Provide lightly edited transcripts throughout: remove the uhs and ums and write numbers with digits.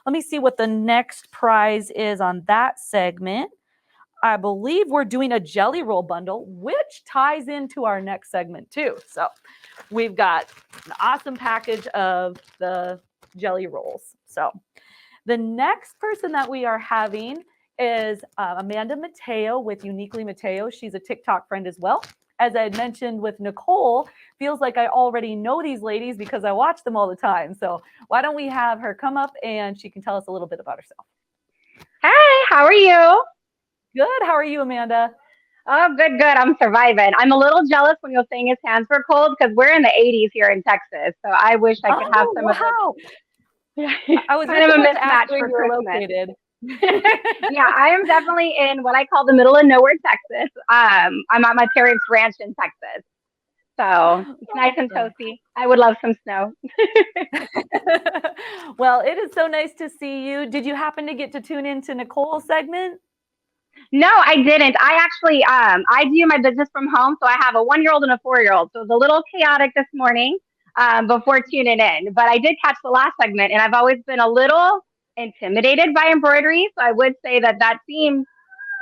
Let me see what the next prize is on that segment. I believe we're doing a jelly roll bundle, which ties into our next segment too. So we've got an awesome package of the jelly rolls. So the next person that we are having is Amanda Mateo with Uniquely Mateo. She's a TikTok friend as well. As I had mentioned with Nicole, feels like I already know these ladies because I watch them all the time. So why don't we have her come up and she can tell us a little bit about herself. Hey, how are you? Good. How are you, Amanda? Oh, good, good. I'm surviving. I'm a little jealous when you're saying his hands were cold because we're in the 80s here in Texas. So I wish I could have Oh, some of this. wow. Yeah, I was kind just of a about to ask mismatch where for you're Christmas. located. Yeah, I am definitely in what I call the middle of nowhere, Texas. I'm at my parents' ranch in Texas. So it's nice and Awesome. toasty. I would love some snow. Well, it is so nice to see you. Did you happen to get to tune into Nicole's segment? No, I didn't. I actually, I do my business from home, so I have a 1 year old and a 4 year old. So it was a little chaotic this morning before tuning in. But I did catch the last segment, and I've always been a little intimidated by embroidery. So I would say that that seems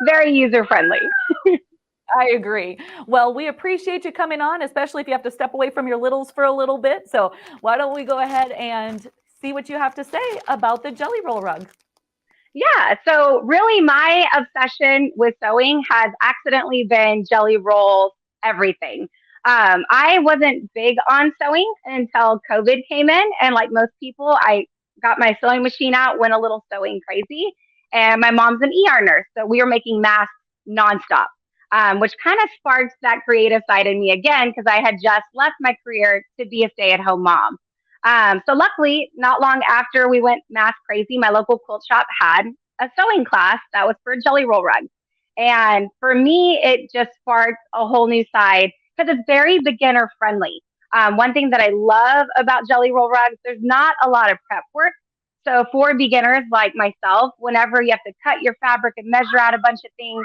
very user friendly. I agree. Well, we appreciate you coming on, especially if you have to step away from your littles for a little bit. So why don't we go ahead and see what you have to say about the jelly roll rug? Yeah. So really, my obsession with sewing has accidentally been jelly rolls, everything. I wasn't big on sewing until COVID came in, and like most people, I got my sewing machine out, went a little sewing crazy. And my mom's an ER nurse, so we were making masks nonstop, which kind of sparked that creative side in me again because I had just left my career to be a stay-at-home mom. So luckily, not long after we went mass crazy, my local quilt shop had a sewing class that was for jelly roll rugs. And for me, it just sparked a whole new side because it's very beginner friendly. One thing that I love about jelly roll rugs, there's not a lot of prep work. So for beginners like myself, whenever you have to cut your fabric and measure out a bunch of things,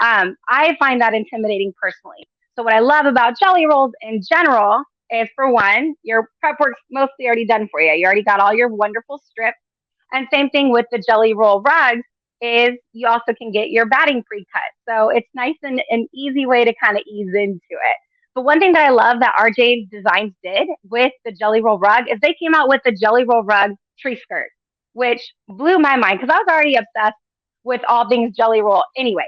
I find that intimidating personally. So what I love about jelly rolls in general is, for one, your prep work's mostly already done for you. You already got all your wonderful strips. And same thing with the jelly roll rugs is you also can get your batting pre-cut. So it's nice and an easy way to kind of ease into it. But one thing that I love that RJ Designs did with the jelly roll rug is they came out with the jelly roll rug tree skirt, which blew my mind because I was already obsessed with all things jelly roll anyway.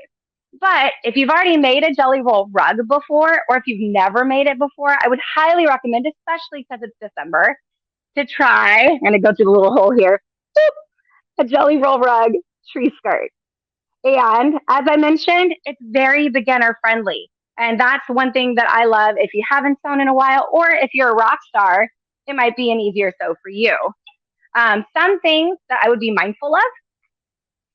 But if you've already made a jelly roll rug before, or if you've never made it before, I would highly recommend, especially because it's December, to try. I'm going to go through the little hole here. A jelly roll rug tree skirt. And as I mentioned, it's very beginner friendly. And that's one thing that I love. If you haven't sewn in a while, or if you're a rock star, it might be an easier sew for you. Some things that I would be mindful of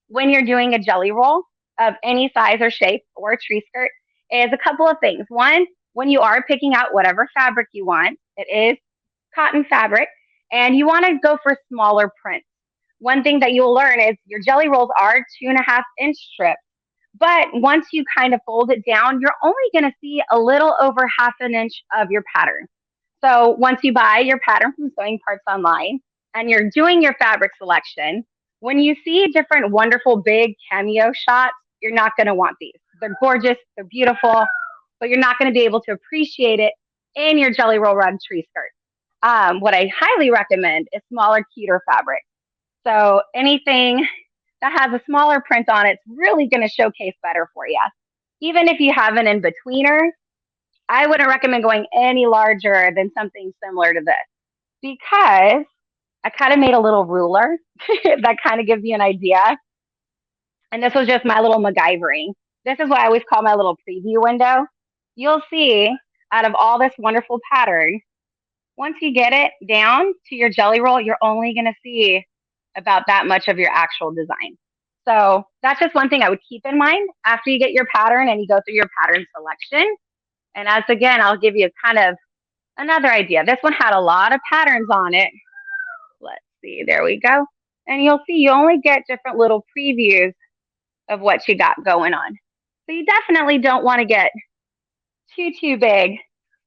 when you're doing a jelly roll of any size or shape or a tree skirt is a couple of things. One, when you are picking out whatever fabric you want, it is cotton fabric, and you want to go for smaller prints. One thing that you'll learn is your jelly rolls are 2.5 inch strips. But once you kind of fold it down, you're only going to see a little over half an inch of your pattern. So once you buy your pattern from Sewing Parts Online and you're doing your fabric selection, when you see different wonderful big cameo shots, you're not going to want these. They're gorgeous, they're beautiful, but you're not going to be able to appreciate it in your jelly roll rug tree skirt. What I highly recommend is smaller, cuter fabric. So anything that has a smaller print on it's really going to showcase better for you. Even if you have an in betweener, I wouldn't recommend going any larger than something similar to this because I kind of made a little ruler that kind of gives you an idea. And this was just my little MacGyvering. This is what I always call my little preview window. You'll see out of all this wonderful pattern, once you get it down to your jelly roll, you're only going to see about that much of your actual design. So that's just one thing I would keep in mind after you get your pattern and you go through your pattern selection. And as again, I'll give you kind of another idea. This one had a lot of patterns on it. Let's see, there we go. And you'll see you only get different little previews of what you got going on. So you definitely don't want to get too big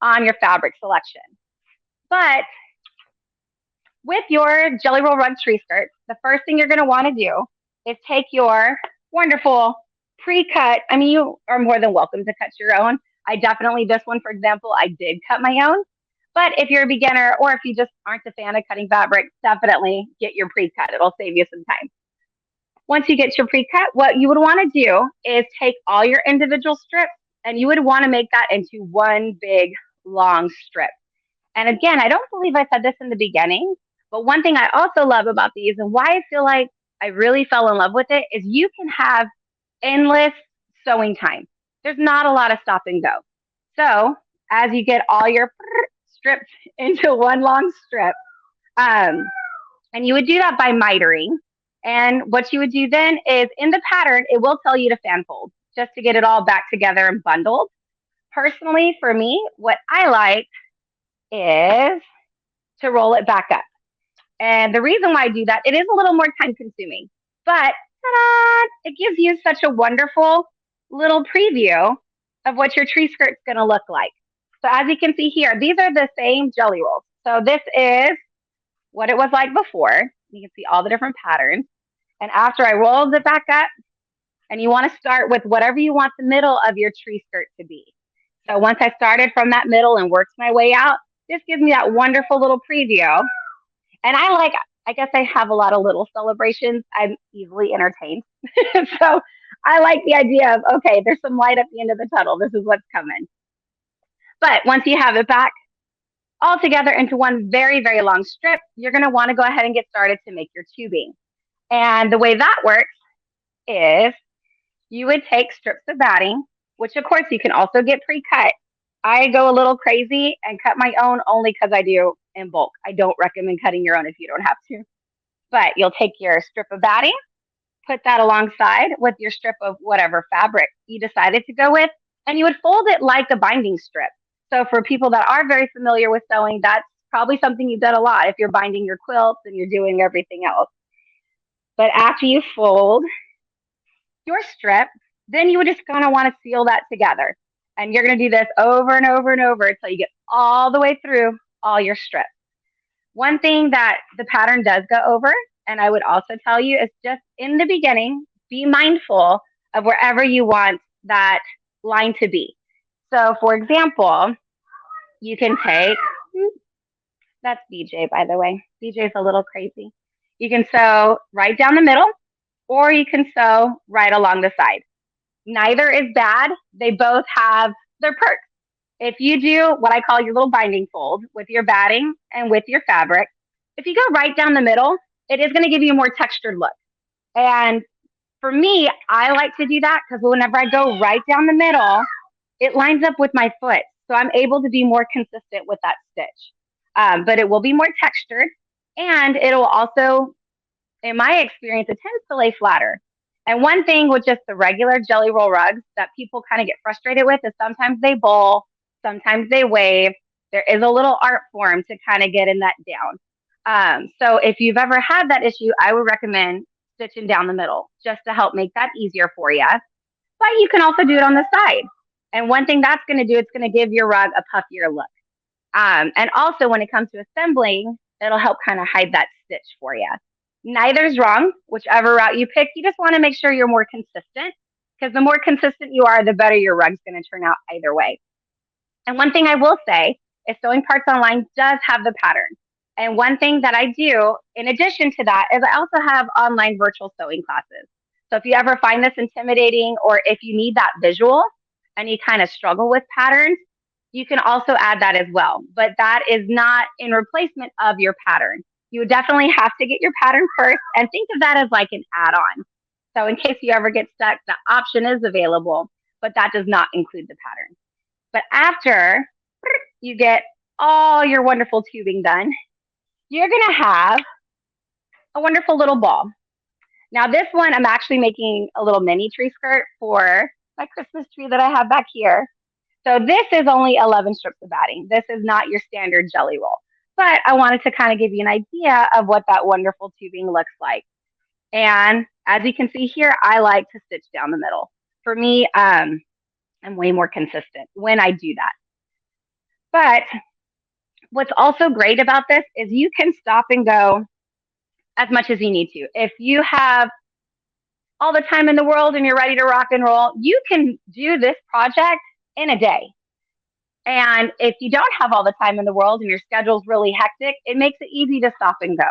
on your fabric selection. But with your Jelly Roll Rug tree skirt, the first thing you're going to want to do is take your wonderful pre-cut. I mean, you are more than welcome to cut your own. I definitely, this one, for example, I did cut my own. But if you're a beginner or if you just aren't a fan of cutting fabric, definitely get your pre-cut. It'll save you some time. Once you get your pre-cut, what you would want to do is take all your individual strips and you would want to make that into one big long strip. And again, I don't believe I said this in the beginning, but one thing I also love about these and why I feel like I really fell in love with it is you can have endless sewing time. There's not a lot of stop and go. So as you get all your strips into one long strip, and you would do that by mitering. And what you would do then is in the pattern, it will tell you to fan fold just to get it all back together and bundled. Personally, for me, what I like is to roll it back up. And the reason why I do that, it is a little more time consuming, but ta-da, it gives you such a wonderful little preview of what your tree skirt's going to look like. So as you can see here, these are the same jelly rolls. So this is what it was like before. You can see all the different patterns. And after I rolled it back up, and you want to start with whatever you want the middle of your tree skirt to be. So once I started from that middle and worked my way out, this gives me that wonderful little preview. And I guess I have a lot of little celebrations. I'm easily entertained. So I like the idea of, okay, there's some light at the end of the tunnel. This is what's coming. But once you have it back all together into one very, very long strip, you're going to want to go ahead and get started to make your tubing. And the way that works is you would take strips of batting, which of course you can also get pre-cut. I go a little crazy and cut my own only because I do in bulk. I don't recommend cutting your own if you don't have to. But you'll take your strip of batting, put that alongside with your strip of whatever fabric you decided to go with, and you would fold it like a binding strip. So for people that are very familiar with sewing, that's probably something you've done a lot if you're binding your quilts and you're doing everything else. But after you fold your strip, then you would just kind of want to seal that together. And you're going to do this over and over and over until you get all the way through all your strips. One thing that the pattern does go over, and I would also tell you, is just in the beginning, be mindful of wherever you want that line to be. So for example, you can take, that's BJ, by the way. BJ's a little crazy. You can sew right down the middle, or you can sew right along the side. Neither is bad. They both have their perks. If you do what I call your little binding fold with your batting and with your fabric, if you go right down the middle, it is going to give you a more textured look. And for me, I like to do that because whenever I go right down the middle, it lines up with my foot. So I'm able to be more consistent with that stitch. But it will be more textured, and it will also, in my experience, it tends to lay flatter. And one thing with just the regular jelly roll rugs that people kind of get frustrated with is sometimes they bowl, sometimes they wave. There is a little art form to kind of get in that down. So if you've ever had that issue, I would recommend stitching down the middle just to help make that easier for you. But you can also do it on the side. And one thing that's going to do, it's going to give your rug a puffier look. And also when it comes to assembling, it'll help kind of hide that stitch for you. Neither's wrong. Whichever route you pick, you just want to make sure you're more consistent, because the more consistent you are, the better your rug's going to turn out either way. And one thing I will say is Sewing Parts Online does have the pattern. And one thing that I do in addition to that is I also have online virtual sewing classes. So if you ever find this intimidating, or if you need that visual and you kind of struggle with patterns, you can also add that as well. But that is not in replacement of your pattern. You would definitely have to get your pattern first, and think of that as like an add-on. So in case you ever get stuck, the option is available, but that does not include the pattern. But after you get all your wonderful tubing done, you're going to have a wonderful little ball. Now this one, I'm actually making a little mini tree skirt for my Christmas tree that I have back here. So this is only 11 strips of batting. This is not your standard jelly roll. But I wanted to kind of give you an idea of what that wonderful tubing looks like. And as you can see here, I like to stitch down the middle. For me, I'm way more consistent when I do that. But What's also great about this is you can stop and go as much as you need to. If you have all the time in the world and you're ready to rock and roll, you can do this project in a day. And if you don't have all the time in the world and your schedule's really hectic, it makes it easy to stop and go.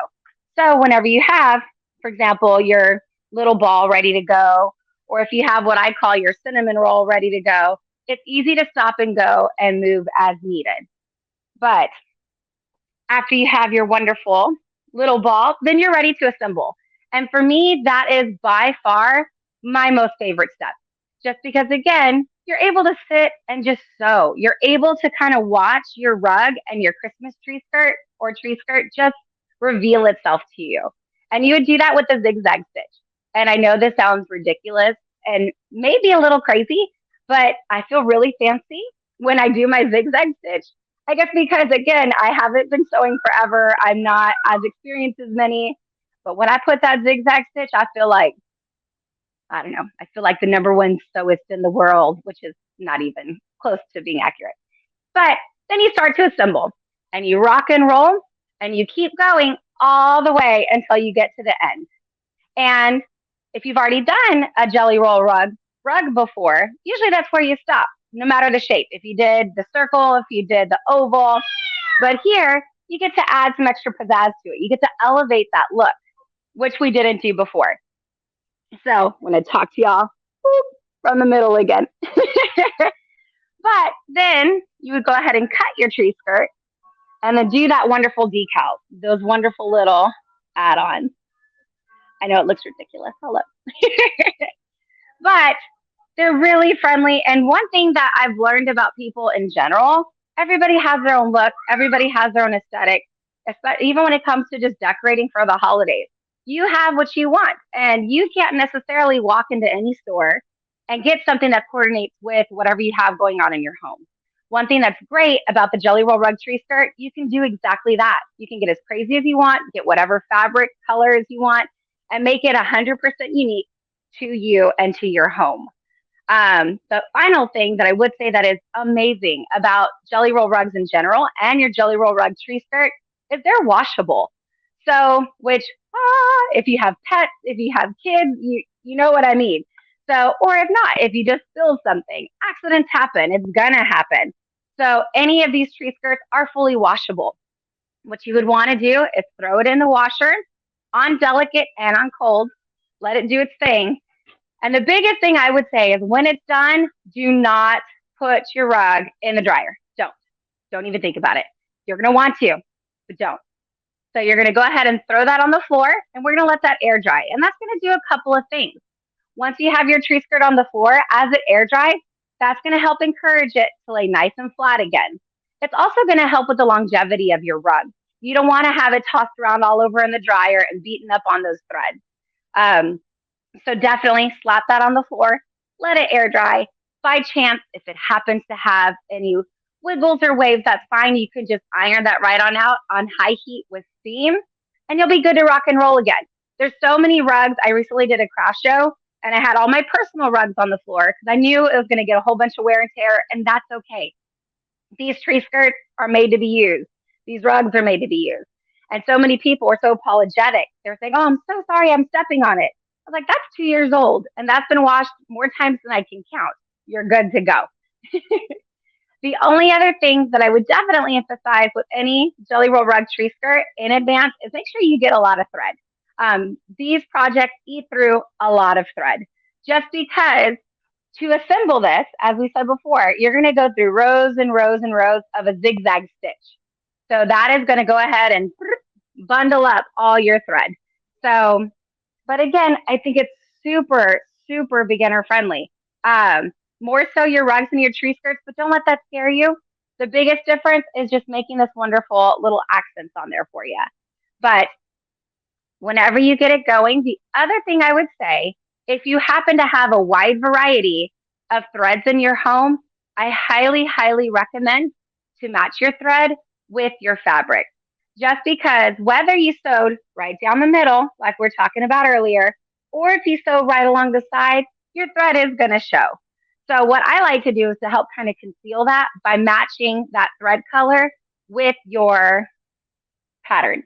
So whenever you have, for example, your little ball ready to go, or if you have what I call your cinnamon roll ready to go, it's easy to stop and go and move as needed. But after you have your wonderful little ball, then you're ready to assemble. And for me, that is by far my most favorite step. Just because, again, you're able to sit and just sew. You're able to kind of watch your rug and your Christmas tree skirt or tree skirt just reveal itself to you. And you would do that with a zigzag stitch. And I know this sounds ridiculous and maybe a little crazy, but I feel really fancy when I do my zigzag stitch. I guess because again, I haven't been sewing forever. I'm not as experienced as many. But when I put that zigzag stitch, I feel like, I don't know, I feel like the number one sewist in the world, which is not even close to being accurate. But then you start to assemble and you rock and roll and you keep going all the way until you get to the end. And if you've already done a jelly roll rug before, usually that's where you stop, no matter the shape. If you did the circle, if you did the oval, but here you get to add some extra pizzazz to it. You get to elevate that look, which we didn't do before. So when I talk to y'all, whoop, from the middle again. But then you would go ahead and cut your tree skirt and then do that wonderful decal, those wonderful little add-ons. I know it looks ridiculous. Hold up. But they're really friendly. And one thing that I've learned about people in general, everybody has their own look. Everybody has their own aesthetic, even when it comes to just decorating for the holidays. You have what you want, and you can't necessarily walk into any store and get something that coordinates with whatever you have going on in your home. One thing that's great about the Jelly Roll Rug Tree Skirt, you can do exactly that. You can get as crazy as you want, get whatever fabric colors you want, and make it 100% unique to you and to your home. The final thing that I would say that is amazing about Jelly Roll rugs in general and your Jelly Roll Rug Tree Skirt is they're washable. So, which, if you have pets, if you have kids, you know what I mean. So, or if not, if you just spill something, accidents happen. It's gonna happen. So any of these tree skirts are fully washable. What you would want to do is throw it in the washer on delicate and on cold, let it do its thing. And the biggest thing I would say is when it's done, do not put your rug in the dryer. Don't even think about it. You're going to want to, but don't. So you're going to go ahead and throw that on the floor and we're going to let that air dry. And that's going to do a couple of things. Once you have your tree skirt on the floor, as it air dries, that's going to help encourage it to lay nice and flat again. It's also going to help with the longevity of your rug. You don't want to have it tossed around all over in the dryer and beaten up on those threads. So definitely slap that on the floor, let it air dry. By chance, if it happens to have any wiggles or waves, that's fine. You can just iron that right on out on high heat with steam, and you'll be good to rock and roll again. There's so many rugs. I recently did a craft show, and I had all my personal rugs on the floor because I knew it was going to get a whole bunch of wear and tear, and that's okay. These tree skirts are made to be used. These rugs are made to be used. And so many people are so apologetic. They're saying, oh, I'm so sorry, I'm stepping on it. I was like, that's 2 years old, and that's been washed more times than I can count. You're good to go. The only other thing that I would definitely emphasize with any Jelly Roll Rug tree skirt in advance is make sure you get a lot of thread. These projects eat through a lot of thread just because to assemble this, as we said before, you're going to go through rows and rows and rows of a zigzag stitch. So that is going to go ahead and bundle up all your thread. So, but again, I think it's super, super beginner friendly. More so your rugs and your tree skirts, but don't let that scare you. The biggest difference is just making this wonderful little accents on there for you. But whenever you get it going, the other thing I would say, if you happen to have a wide variety of threads in your home, I highly, highly recommend to match your thread with your fabric. Just because whether you sewed right down the middle, like we're talking about earlier, or if you sew right along the side, your thread is going to show. So what I like to do is to help kind of conceal that by matching that thread color with your pattern.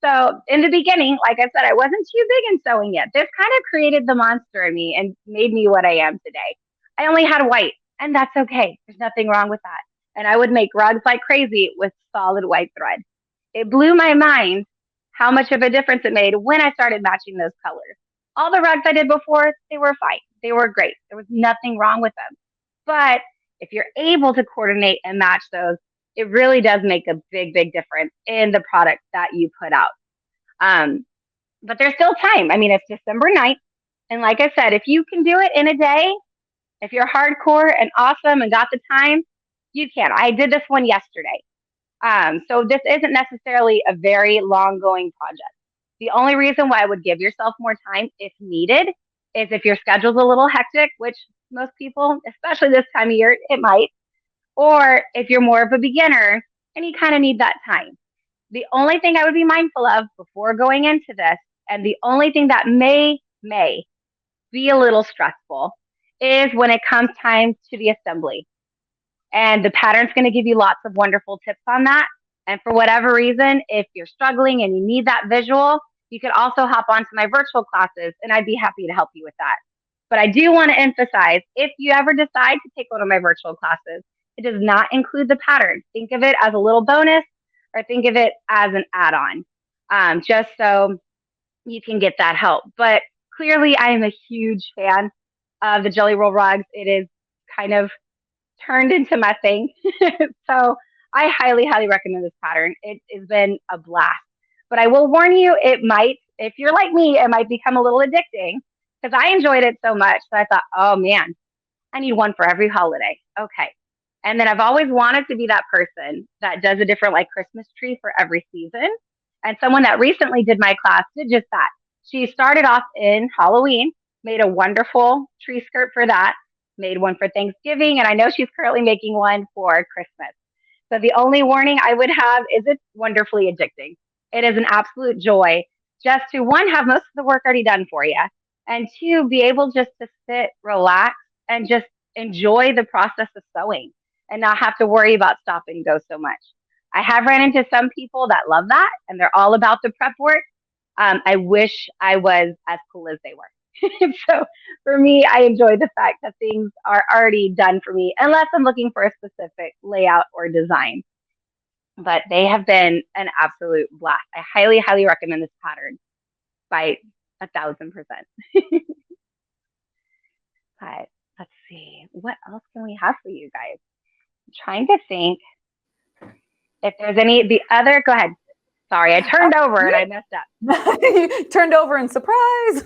So in the beginning, like I said, I wasn't too big in sewing yet. This kind of created the monster in me and made me what I am today. I only had white, and that's okay. There's nothing wrong with that. And I would make rugs like crazy with solid white thread. It blew my mind how much of a difference it made when I started matching those colors. All the rugs I did before, they were fine. They were great. There was nothing wrong with them. But if you're able to coordinate and match those, it really does make a big, big difference in the product that you put out. Um, but there's still time. I mean, it's December 9th. And like I said, if you can do it in a day, if you're hardcore and awesome and got the time, you can. I did this one yesterday. So this isn't necessarily a very long going project. The only reason why I would give yourself more time if needed is if your schedule's a little hectic, which most people, especially this time of year, it might, or if you're more of a beginner and you kind of need that time. The only thing I would be mindful of before going into this, and the only thing that may be a little stressful, is when it comes time to the assembly. And the pattern's going to give you lots of wonderful tips on that. And for whatever reason, if you're struggling and you need that visual, you could also hop onto my virtual classes and I'd be happy to help you with that. But I do want to emphasize, if you ever decide to take one of my virtual classes, it does not include the pattern. Think of it as a little bonus or think of it as an add-on, just so you can get that help. But clearly, I am a huge fan of the Jelly Roll rugs. It is kind of turned into my thing. So I highly, highly recommend this pattern. It has been a blast. But I will warn you, it might, if you're like me, it might become a little addicting because I enjoyed it so much that I thought, oh man, I need one for every holiday. Okay. And then I've always wanted to be that person that does a different like Christmas tree for every season. And someone that recently did my class did just that. She started off in Halloween, made a wonderful tree skirt for that, made one for Thanksgiving, and I know she's currently making one for Christmas. So the only warning I would have is it's wonderfully addicting. It is an absolute joy just to one, have most of the work already done for you, and two, be able just to sit, relax, and just enjoy the process of sewing and not have to worry about stop and go so much. I have ran into some people that love that and they're all about the prep work. I wish I was as cool as they were. So for me, I enjoy the fact that things are already done for me, unless I'm looking for a specific layout or design. But they have been an absolute blast. I highly, highly recommend this pattern by 1,000%. But let's see, what else can we have for you guys? I'm trying to think if there's any, the other, go ahead. Sorry, I turned over and I messed up. You turned over and surprise.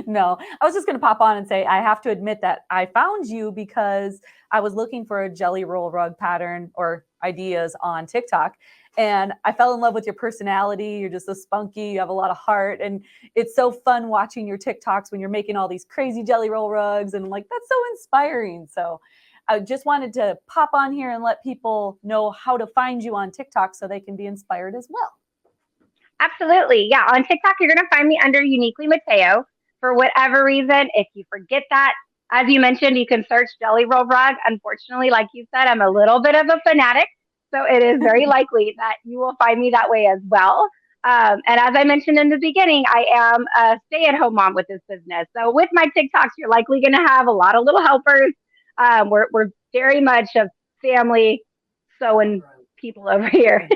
No, I was just going to pop on and say, I have to admit that I found you because I was looking for a jelly roll rug pattern or ideas on TikTok. And I fell in love with your personality. You're just so spunky. You have a lot of heart. And it's so fun watching your TikToks when you're making all these crazy jelly roll rugs. And I'm like, that's so inspiring. So I just wanted to pop on here and let people know how to find you on TikTok so they can be inspired as well. Absolutely. Yeah. On TikTok, you're going to find me under Uniquely Mateo. For whatever reason, if you forget that, as you mentioned, you can search Jelly Roll Rug. Unfortunately, like you said, I'm a little bit of a fanatic. So it is very likely that you will find me that way as well. And as I mentioned in the beginning, I am a stay-at-home mom with this business. So with my TikToks, you're likely going to have a lot of little helpers. We're very much a family sewing people over here.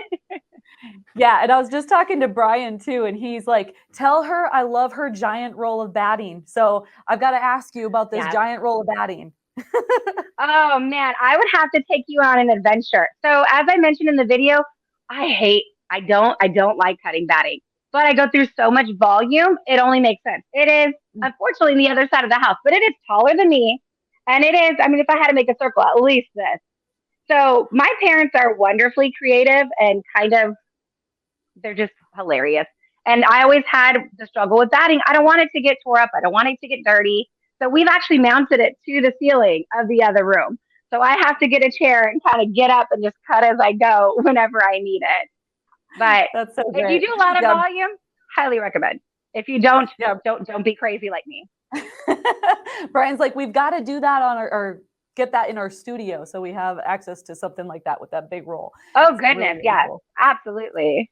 Yeah, and I was just talking to Brian too, and he's like, tell her I love her giant roll of batting. So I've got to ask you about this giant roll of batting. Oh man, I would have to take you on an adventure. So as I mentioned in the video, I don't like cutting batting, but I go through so much volume, it only makes sense. It is unfortunately the other side of the house, but it is taller than me. And it is, I mean, if I had to make a circle, at least this. So my parents are wonderfully creative and kind of, they're just hilarious. And I always had the struggle with batting. I don't want it to get tore up. I don't want it to get dirty. So we've actually mounted it to the ceiling of the other room. So I have to get a chair and kind of get up and just cut as I go whenever I need it. But that's so if great. you do a lot of volume, highly recommend. If you don't, don't be crazy like me. Brian's like, we've got to do that on our get that in our studio so we have access to something like that with that big roll. Oh, It's goodness. really, really Yes, cool. absolutely.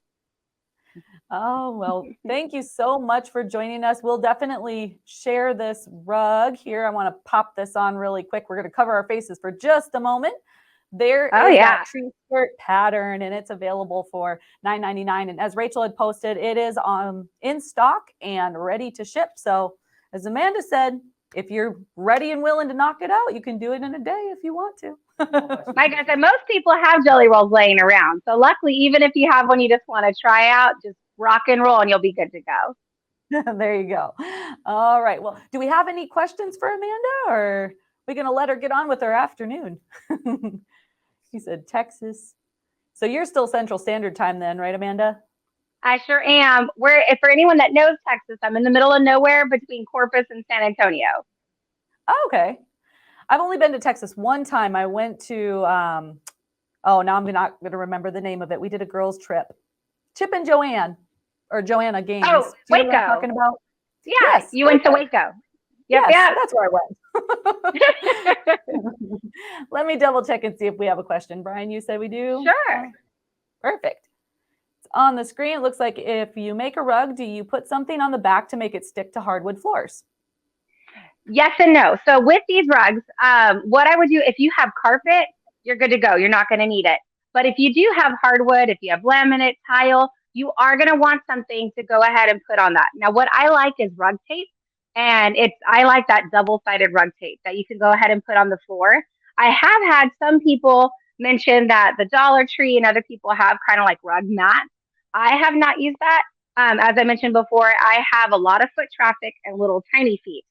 Oh, well, thank you so much for joining us. We'll definitely share this rug here. I want to pop this on really quick. We're going to cover our faces for just a moment. There Oh, is yeah. that tree skirt pattern, and it's available for $9.99. And as Rachel had posted, it is in stock and ready to ship. So as Amanda said, if you're ready and willing to knock it out, you can do it in a day if you want to. Like I said, most people have jelly rolls laying around. So luckily, even if you have one you just want to try out, just rock and roll and you'll be good to go. There you go. All right. Well, do we have any questions for Amanda, or are we going to let her get on with her afternoon? She said Texas. So you're still Central Standard Time then, right, Amanda? I sure am. For anyone that knows Texas, I'm in the middle of nowhere between Corpus and San Antonio. Oh, okay. I've only been to Texas one time. I went to, now I'm not going to remember the name of it. We did a girls' trip. Chip and Joanna Gaines. Oh, Do you know what I'm Waco. talking about? Yeah, Yes. you went to Waco. Yep, Yes, yep. that's where I went. Let me double check and see if we have a question. Brian, you said we do? Sure. Perfect. It's on the screen. It looks like if you make a rug, do you put something on the back to make it stick to hardwood floors? Yes and no. So with these rugs, what I would do, if you have carpet, you're good to go. You're not going to need it. But if you do have hardwood, if you have laminate, tile, you are going to want something to go ahead and put on that. Now, what I like is rug tape. And I like that double-sided rug tape that you can go ahead and put on the floor. I have had some people mention that the Dollar Tree and other people have kind of like rug mats. I have not used that. As I mentioned before, I have a lot of foot traffic and little tiny feet.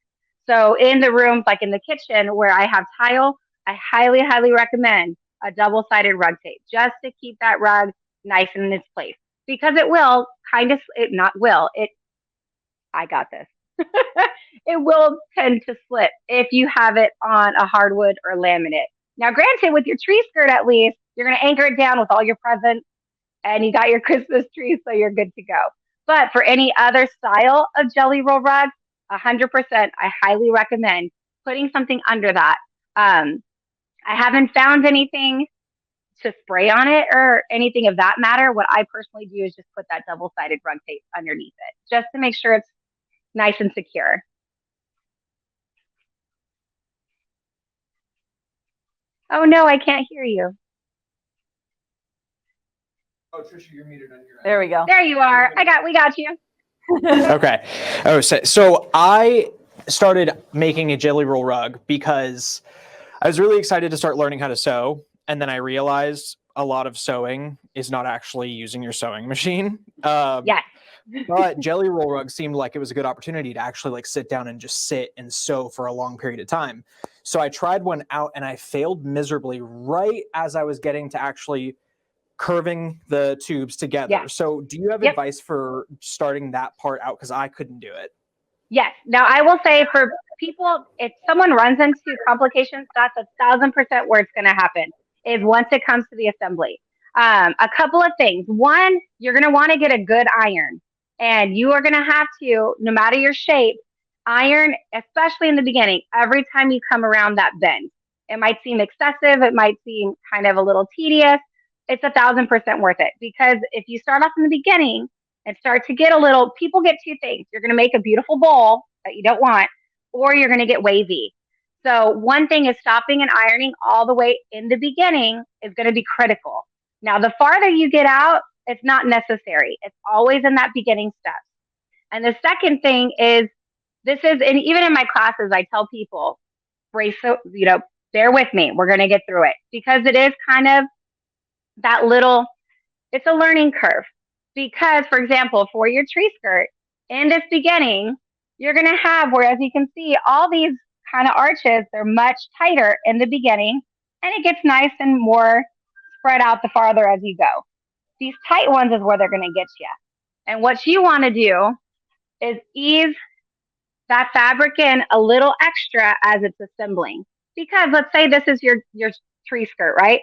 So in the rooms, like in the kitchen where I have tile, I highly, highly recommend a double-sided rug tape just to keep that rug nice in its place. Because it will kind of, I got this. It will tend to slip if you have it on a hardwood or laminate. Now, granted, with your tree skirt, at least, you're going to anchor it down with all your presents and you got your Christmas tree, so you're good to go. But for any other style of jelly roll rug, 100%, I highly recommend putting something under that. I haven't found anything to spray on it or anything of that matter. What I personally do is just put that double-sided rug tape underneath it, just to make sure it's nice and secure. Oh no, I can't hear you. Oh, Trisha, you're muted on your end. There we go. There you are. We got you. Okay. Oh, so I started making a jelly roll rug because I was really excited to start learning how to sew. And then I realized a lot of sewing is not actually using your sewing machine. Yes. But jelly roll rug seemed like it was a good opportunity to actually like sit down and just sit and sew for a long period of time. So I tried one out and I failed miserably right as I was getting to actually curving the tubes together. Yeah. So do you have advice for starting that part out? Because I couldn't do it. Yes. Now I will say for people, if someone runs into complications, that's 1,000% where it's going to happen is once it comes to the assembly. A couple of things. One, you're going to want to get a good iron. And you are going to have to, no matter your shape, iron, especially in the beginning, every time you come around that bend. It might seem excessive. It might seem kind of a little tedious. It's 1,000% worth it. Because if you start off in the beginning and start to get people get two things. You're going to make a beautiful bowl that you don't want, or you're going to get wavy. So one thing is stopping and ironing all the way in the beginning is going to be critical. Now, the farther you get out, it's not necessary. It's always in that beginning step. And the second thing is, and even in my classes, I tell people, bear with me. We're going to get through it because it is kind of it's a learning curve. Because, for example, for your tree skirt, in this beginning, you're going to have, where as you can see, all these kind of arches, they're much tighter in the beginning, and it gets nice and more spread out the farther as you go. These tight ones is where they're going to get you. And what you want to do is ease that fabric in a little extra as it's assembling. Because let's say this is your tree skirt, right?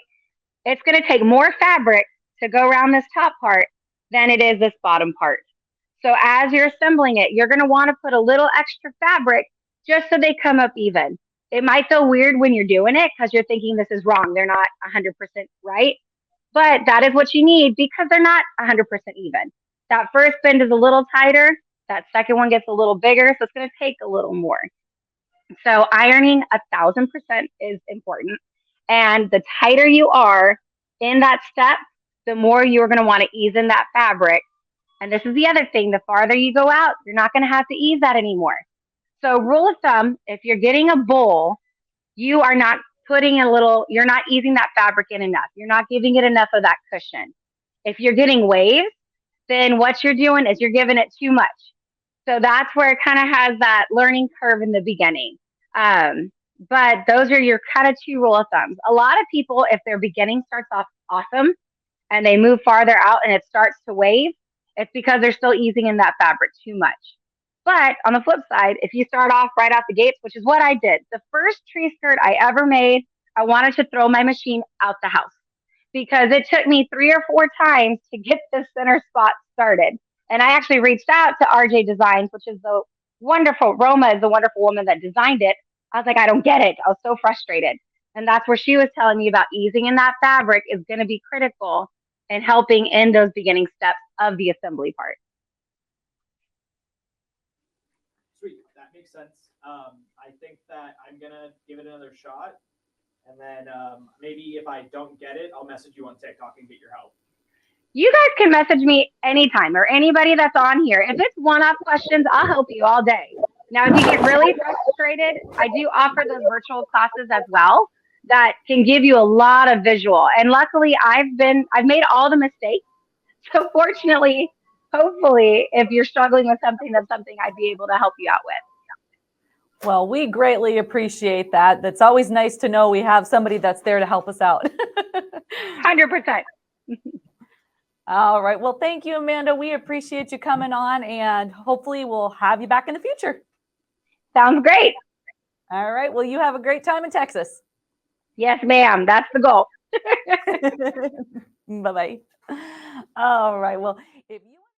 It's going to take more fabric to go around this top part than it is this bottom part. So as you're assembling it, you're going to want to put a little extra fabric just so they come up even. It might feel weird when you're doing it because you're thinking this is wrong. They're not 100% right. But that is what you need because they're not 100% even. That first bend is a little tighter. That second one gets a little bigger. So it's going to take a little more. So ironing 1,000% is important. And the tighter you are in that step, the more you're going to want to ease in that fabric. And this is the other thing. The farther you go out, you're not going to have to ease that anymore. So rule of thumb, if you're getting a bowl, you are not you're not easing that fabric in enough. You're not giving it enough of that cushion. If you're getting waves, then what you're doing is you're giving it too much. So that's where it kind of has that learning curve in the beginning. But those are your kind of two rule of thumbs. A lot of people, if their beginning starts off awesome and they move farther out and it starts to wave, it's because they're still easing in that fabric too much. But on the flip side, if you start off right out the gates, which is what I did, the first tree skirt I ever made, I wanted to throw my machine out the house because it took me 3 or 4 times to get this center spot started. And I actually reached out to RJ Designs, which is the wonderful, Roma is the wonderful woman that designed it. I was like, I don't get it. I was so frustrated. And that's where she was telling me about easing in that fabric is going to be critical in helping in those beginning steps of the assembly part. Sweet, that makes sense. I think that I'm gonna give it another shot, and then maybe if I don't get it, I'll message you on TikTok and get your help. You guys can message me anytime or anybody that's on here. If it's one-off questions, I'll help you all day. Now, if you get really frustrated, I do offer those virtual classes as well that can give you a lot of visual. And luckily, I've made all the mistakes. So fortunately, hopefully, if you're struggling with something, that's something I'd be able to help you out with. Well, we greatly appreciate that. That's always nice to know we have somebody that's there to help us out. 100%. All right. Well, thank you, Amanda. We appreciate you coming on, and hopefully we'll have you back in the future. Sounds great. All right. Well, you have a great time in Texas. Yes, ma'am. That's the goal. Bye-bye. All right. Well, if you